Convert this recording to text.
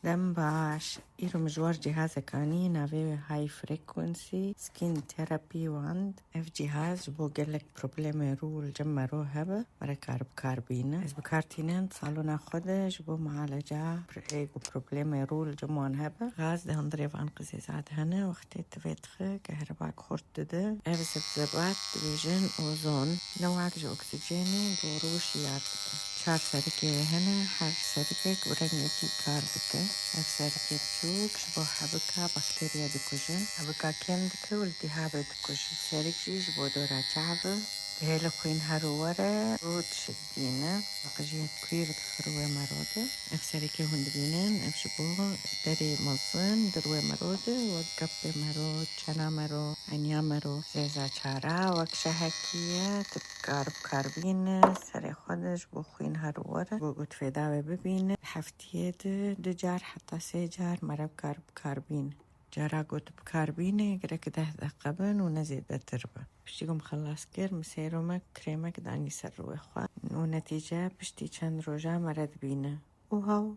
دم باش إيرو مجوار جهاز كاني نافي هاي فريكونسي سكين ثيرابي واند اف جهاز بو قلك بروبليم رول جمع رو هبه مرا كارب كاربينة از بكارتينين صالونا خودش بو معالجة بريقو بروبليم رول جمعان هبه غاز ده هنضريف عن قزيزات هنا وقتي تفيتخ كهرباك خورت ده افز بزبات ديفيجن اوزون نوعك جو اكسجيني بوروش يارتك شار شركة هنا حر شركة ورنيتي كاربكة اف شركة شوك شبو حبكة بكتيريا دكوجن حبكة كندكة والتهاب دكوجن شركة جبو دورا شعبه هيلا خوين هرورة رود شدينة بقجية كوير دخروة مرودة اف شركة هندبينين اف شبو داري مصن دروة مرودة وقبة مرود چنا مرو عنيا مرو زيزا چارا وكشهكية تبكار بكاربينة سري خودش بو خوين هرورة بو قد فداوة ببينة الحفتية دو جار حتى 3 جار مرة بكاربينة جارا قد بكاربينة قرأك 10 دقيقة ونزيد تربة بشتيقوم خلاص كير مسيرومك كريمك داني سر وخوا ونتيجة بشتي چند روجا مرد بينة وهو